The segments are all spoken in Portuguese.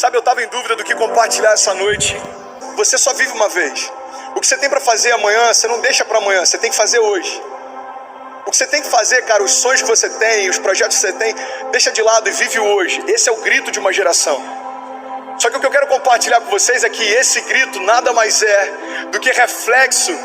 Sabe, eu estava em dúvida do que compartilhar essa noite. Você só vive uma vez. O que você tem para fazer amanhã, você não deixa para amanhã, você tem que fazer hoje. O que você tem que fazer, cara, os sonhos que você tem, os projetos que você tem, deixa de lado e vive hoje. Esse é o grito de uma geração. Só que o que eu quero compartilhar com vocês é que esse grito nada mais é do que reflexo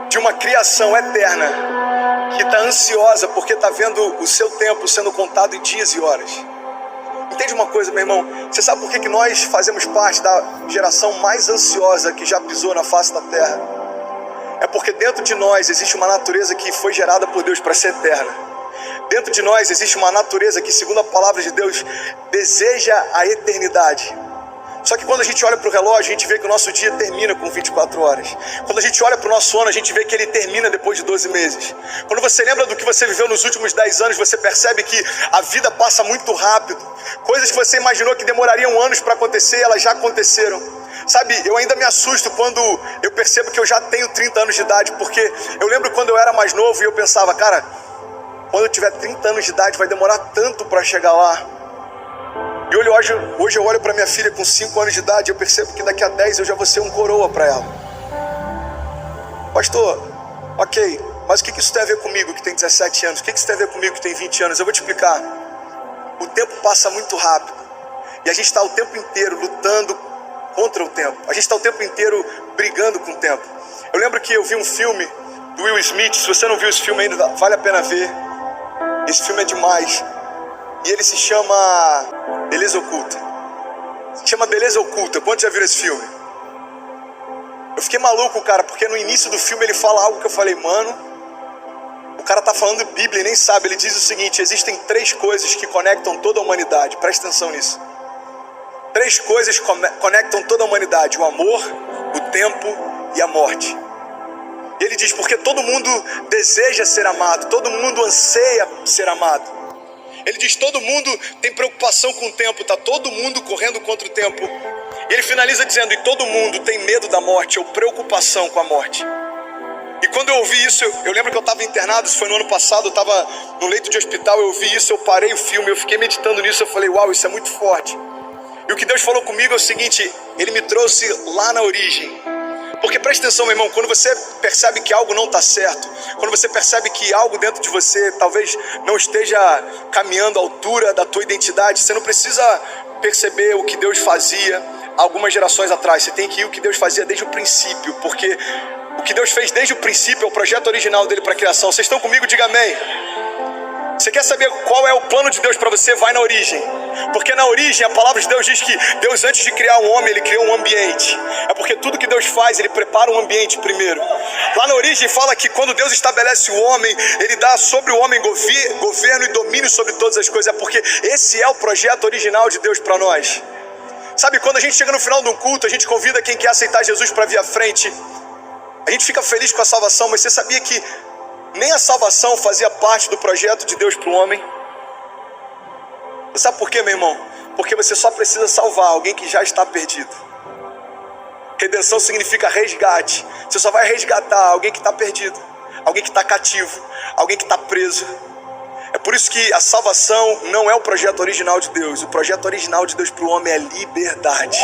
de uma criação eterna que está ansiosa porque está vendo o seu tempo sendo contado em dias e horas. Entende uma coisa, meu irmão? Você sabe por que nós fazemos parte da geração mais ansiosa que já pisou na face da terra? É porque dentro de nós existe uma natureza que foi gerada por Deus para ser eterna. Dentro de nós existe uma natureza que, segundo a palavra de Deus, deseja a eternidade. Só que quando a gente olha para o relógio, a gente vê que o nosso dia termina com 24 horas. Quando a gente olha para o nosso ano, a gente vê que ele termina depois de 12 meses. Quando você lembra do que você viveu nos últimos 10 anos, você percebe que a vida passa muito rápido. Coisas que você imaginou que demorariam anos para acontecer, elas já aconteceram. Sabe, eu ainda me assusto quando eu percebo que eu já tenho 30 anos de idade, porque eu lembro quando eu era mais novo e eu pensava, cara, quando eu tiver 30 anos de idade vai demorar tanto para chegar lá. E hoje eu olho para minha filha com 5 anos de idade e eu percebo que daqui a 10 eu já vou ser um coroa para ela. Pastor, ok, mas o que isso tem a ver comigo que tem 17 anos? O que isso tem a ver comigo que tem 20 anos? Eu vou te explicar. O tempo passa muito rápido e a gente está o tempo inteiro lutando contra o tempo. A gente está o tempo inteiro brigando com o tempo. Eu lembro que eu vi um filme do Will Smith. Se você não viu esse filme ainda, vale a pena ver. Esse filme é demais. E ele se chama Beleza Oculta. Se chama Beleza Oculta. Quantos já viram esse filme? Eu fiquei maluco, cara, porque no início do filme ele fala algo que eu falei, mano, o cara tá falando Bíblia e nem sabe. Ele diz o seguinte: existem 3 coisas que conectam toda a humanidade. Presta atenção nisso. 3 coisas conectam toda a humanidade: o amor, o tempo e a morte. E ele diz, porque todo mundo deseja ser amado, todo mundo anseia ser amado. Ele diz, todo mundo tem preocupação com o tempo, está todo mundo correndo contra o tempo. E ele finaliza dizendo, e todo mundo tem medo da morte, ou preocupação com a morte. E quando eu ouvi isso, eu lembro que eu estava internado, isso foi no ano passado, eu estava no leito de hospital, eu ouvi isso, eu parei o filme, eu fiquei meditando nisso, eu falei, uau, isso é muito forte. E o que Deus falou comigo é o seguinte, ele me trouxe lá na origem. Porque presta atenção, meu irmão, quando você percebe que algo não está certo, quando você percebe que algo dentro de você talvez não esteja caminhando à altura da tua identidade, você não precisa perceber o que Deus fazia algumas gerações atrás. Você tem que ir o que Deus fazia desde o princípio, porque o que Deus fez desde o princípio é o projeto original dele para a criação. Vocês estão comigo? Diga amém. Você quer saber qual é o plano de Deus para você? Vai na origem. Porque na origem a palavra de Deus diz que Deus, antes de criar um homem, ele criou um ambiente. É porque tudo que Deus faz, ele prepara um ambiente primeiro. Lá na origem fala que quando Deus estabelece o homem, ele dá sobre o homem governo e domínio sobre todas as coisas. É porque esse é o projeto original de Deus para nós. Sabe, quando a gente chega no final de um culto, a gente convida quem quer aceitar Jesus para vir à frente. A gente fica feliz com a salvação, mas você sabia que nem a salvação fazia parte do projeto de Deus para o homem? Você sabe por quê, meu irmão? Porque você só precisa salvar alguém que já está perdido. Redenção significa resgate. Você só vai resgatar alguém que está perdido, alguém que está cativo, alguém que está preso. É por isso que a salvação não é o projeto original de Deus. O projeto original de Deus para o homem é liberdade.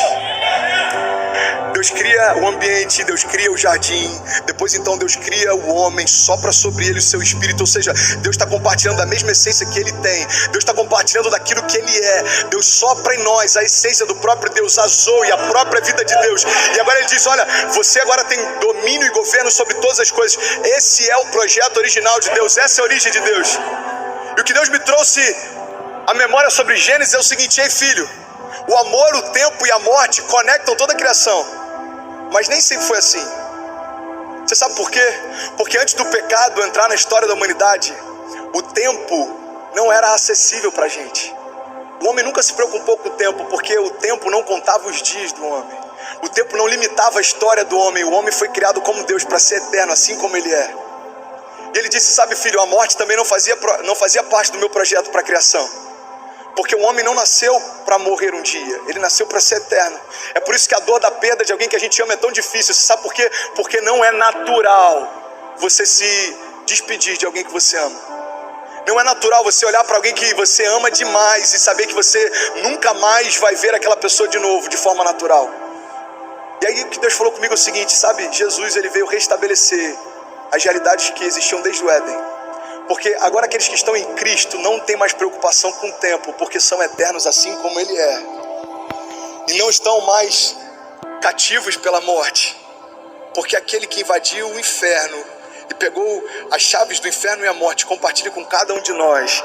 Deus cria o ambiente, Deus cria o jardim. Depois então Deus cria o homem, sopra sobre ele o seu espírito. Ou seja, Deus está compartilhando da mesma essência que ele tem. Deus está compartilhando daquilo que ele é. Deus sopra em nós a essência do próprio Deus, a zoe, a própria vida de Deus. E agora ele diz, olha, você agora tem domínio e governo sobre todas as coisas. Esse é o projeto original de Deus, essa é a origem de Deus. E o que Deus me trouxe a memória sobre Gênesis é o seguinte: ei filho, o amor, o tempo e a morte conectam toda a criação. Mas nem sempre foi assim. Você sabe por quê? Porque antes do pecado entrar na história da humanidade, o tempo não era acessível para a gente. O homem nunca se preocupou com o tempo, porque o tempo não contava os dias do homem. O tempo não limitava a história do homem. O homem foi criado como Deus para ser eterno, assim como ele é. E ele disse, sabe filho, a morte também não fazia parte do meu projeto para a criação. Porque o homem não nasceu para morrer um dia, ele nasceu para ser eterno. É por isso que a dor da perda de alguém que a gente ama é tão difícil. Você sabe por quê? Porque não é natural você se despedir de alguém que você ama. Não é natural você olhar para alguém que você ama demais e saber que você nunca mais vai ver aquela pessoa de novo, de forma natural. E aí o que Deus falou comigo é o seguinte, sabe? Jesus, ele veio restabelecer as realidades que existiam desde o Éden. Porque agora aqueles que estão em Cristo não têm mais preocupação com o tempo, porque são eternos assim como Ele é. E não estão mais cativos pela morte. Porque aquele que invadiu o inferno e pegou as chaves do inferno e a morte, compartilha com cada um de nós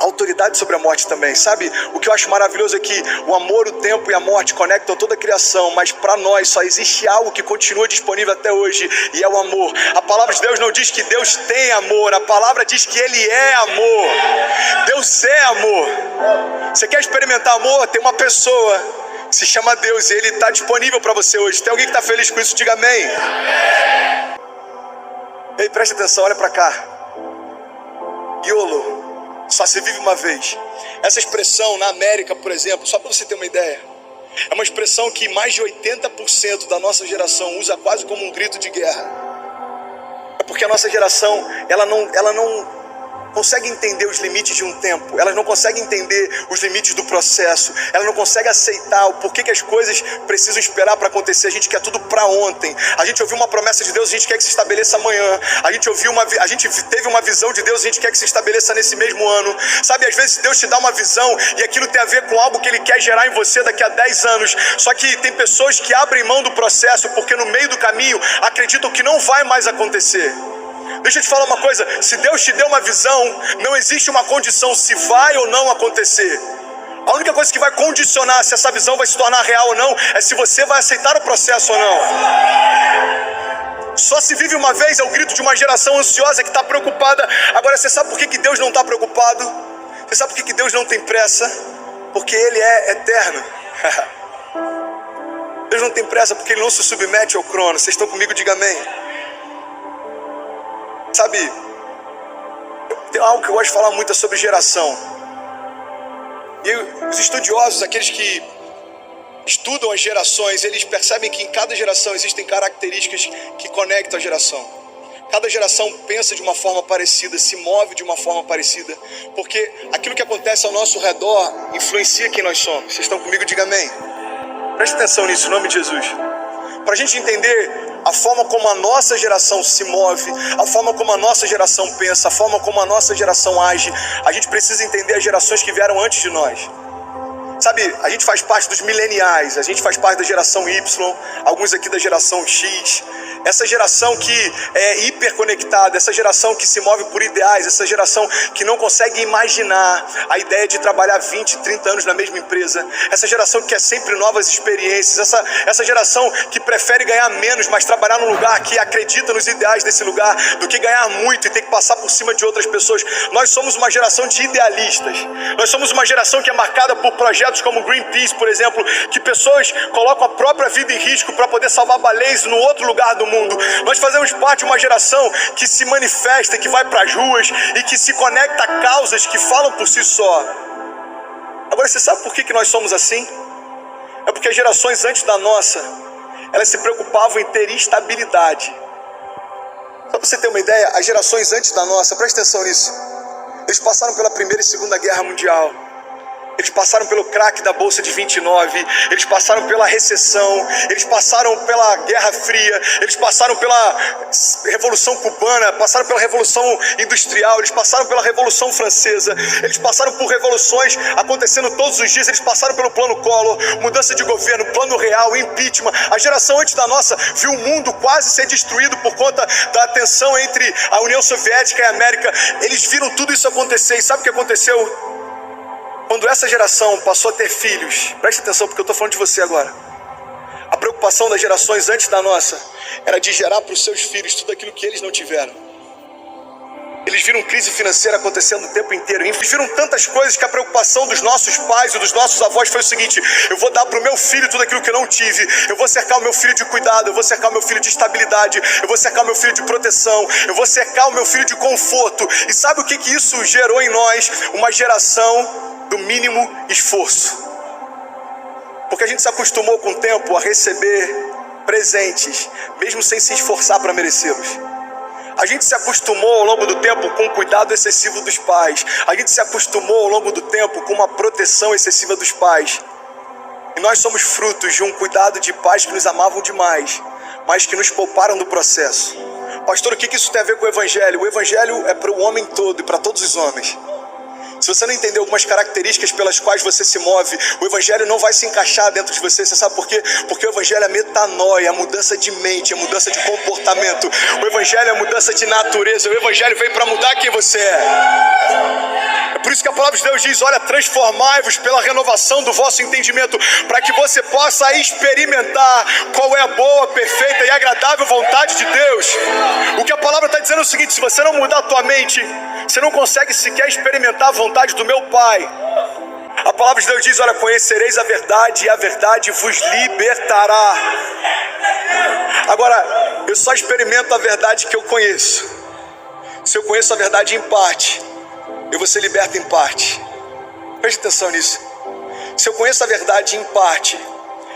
autoridade sobre a morte também. Sabe, o que eu acho maravilhoso é que o amor, o tempo e a morte conectam toda a criação, mas para nós só existe algo que continua disponível até hoje, e é o amor. A palavra de Deus não diz que Deus tem amor, a palavra diz que Ele é amor. Deus é amor. Você quer experimentar amor? Tem uma pessoa que se chama Deus e Ele está disponível para você hoje. Tem alguém que está feliz com isso? Diga amém. Ei, preste atenção, olha para cá. YOLO, só se vive uma vez. Essa expressão na América, por exemplo, só para você ter uma ideia, é uma expressão que mais de 80% da nossa geração usa quase como um grito de guerra. É porque a nossa geração, ela não consegue entender os limites de um tempo, elas não conseguem entender os limites do processo, ela não consegue aceitar o porquê que as coisas precisam esperar para acontecer. A gente quer tudo para ontem. A gente ouviu uma promessa de Deus, a gente quer que se estabeleça amanhã. A gente teve uma visão de Deus, a gente quer que se estabeleça nesse mesmo ano. Sabe, às vezes Deus te dá uma visão e aquilo tem a ver com algo que Ele quer gerar em você daqui a 10 anos. Só que tem pessoas que abrem mão do processo porque no meio do caminho acreditam que não vai mais acontecer. Deixa eu te falar uma coisa, se Deus te deu uma visão, não existe uma condição se vai ou não acontecer. A única coisa que vai condicionar se essa visão vai se tornar real ou não, é se você vai aceitar o processo ou não. Só se vive uma vez, é o grito de uma geração ansiosa que está preocupada. Agora você sabe por que Deus não está preocupado? Você sabe por que Deus não tem pressa? Porque Ele é eterno. Deus não tem pressa porque Ele não se submete ao crono. Vocês estão comigo? Diga amém. Sabe, tem algo que eu gosto de falar muito sobre geração. E os estudiosos, aqueles que estudam as gerações, eles percebem que em cada geração existem características que conectam a geração. Cada geração pensa de uma forma parecida, se move de uma forma parecida, porque aquilo que acontece ao nosso redor influencia quem nós somos. Vocês estão comigo? Diga amém. Preste atenção nisso, em nome de Jesus. Para a gente entender a forma como a nossa geração se move, a forma como a nossa geração pensa, a forma como a nossa geração age, a gente precisa entender as gerações que vieram antes de nós. Sabe, a gente faz parte dos mileniais, a gente faz parte da geração Y, alguns aqui da geração X. Essa geração que é hiperconectada, essa geração que se move por ideais, essa geração que não consegue imaginar a ideia de trabalhar 20, 30 anos na mesma empresa. Essa geração que quer sempre novas experiências, essa geração que prefere ganhar menos, mas trabalhar num lugar que acredita nos ideais desse lugar, do que ganhar muito e ter que passar por cima de outras pessoas. Nós somos uma geração de idealistas. Nós somos uma geração que é marcada por projetos como Greenpeace, por exemplo, que pessoas colocam a própria vida em risco para poder salvar baleias no outro lugar do mundo. Nós fazemos parte de uma geração que se manifesta, que vai para as ruas e que se conecta a causas que falam por si só. Agora, você sabe por que nós somos assim? É porque as gerações antes da nossa, elas se preocupavam em ter estabilidade. Só para você ter uma ideia, as gerações antes da nossa, presta atenção nisso, eles passaram pela Primeira e Segunda Guerra Mundial. Eles passaram pelo crack da Bolsa de 29, eles passaram pela recessão, eles passaram pela Guerra Fria, eles passaram pela Revolução Cubana, passaram pela Revolução Industrial, eles passaram pela Revolução Francesa, eles passaram por revoluções acontecendo todos os dias, eles passaram pelo Plano Collor, mudança de governo, Plano Real, impeachment. A geração antes da nossa viu o mundo quase ser destruído por conta da tensão entre a União Soviética e a América. Eles viram tudo isso acontecer e sabe o que aconteceu? Quando essa geração passou a ter filhos, preste atenção porque eu estou falando de você agora. A preocupação das gerações antes da nossa era de gerar para os seus filhos tudo aquilo que eles não tiveram. Eles viram crise financeira acontecendo o tempo inteiro. Eles viram tantas coisas que a preocupação dos nossos pais e dos nossos avós foi o seguinte: eu vou dar para o meu filho tudo aquilo que eu não tive. Eu vou cercar o meu filho de cuidado, eu vou cercar o meu filho de estabilidade, eu vou cercar o meu filho de proteção, eu vou cercar o meu filho de conforto. E sabe o que isso gerou em nós? Uma geração do mínimo esforço. Porque a gente se acostumou com o tempo a receber presentes, mesmo sem se esforçar para merecê-los. A gente se acostumou ao longo do tempo com o cuidado excessivo dos pais. A gente se acostumou ao longo do tempo com uma proteção excessiva dos pais. E nós somos frutos de um cuidado de pais que nos amavam demais, mas que nos pouparam do processo. Pastor, o que isso tem a ver com o Evangelho? O Evangelho é para o homem todo e para todos os homens. Se você não entender algumas características pelas quais você se move, o Evangelho não vai se encaixar dentro de você. Você sabe por quê? Porque o Evangelho é metanoia, é mudança de mente, é mudança de comportamento. O Evangelho é mudança de natureza. O Evangelho veio para mudar quem você é. É por isso que a palavra de Deus diz: olha, transformai-vos pela renovação do vosso entendimento, para que você possa experimentar qual é a boa, perfeita e agradável vontade de Deus. O que a palavra está dizendo é o seguinte: se você não mudar a tua mente, você não consegue sequer experimentar a vontade do meu Pai. A palavra de Deus diz: olha, conhecereis a verdade e a verdade vos libertará. Agora, eu só experimento a verdade que eu conheço. Se eu conheço a verdade em parte, eu vou ser liberto em parte. Preste atenção nisso. Se eu conheço a verdade em parte,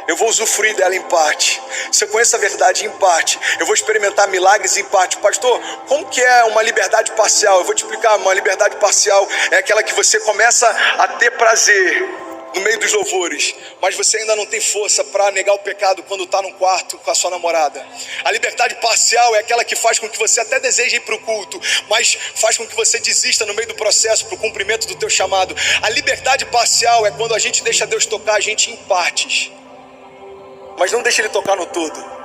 eu vou usufruir dela em parte. Se eu conheço a verdade em parte, eu vou experimentar milagres em parte. Pastor, como que é uma liberdade parcial? Eu vou te explicar. Uma liberdade parcial é aquela que você começa a ter prazer no meio dos louvores, mas você ainda não tem força para negar o pecado quando está no quarto com a sua namorada. A liberdade parcial é aquela que faz com que você até deseje ir para o culto, mas faz com que você desista no meio do processo para o cumprimento do teu chamado. A liberdade parcial é quando a gente deixa Deus tocar a gente em partes, mas não deixa Ele tocar no todo.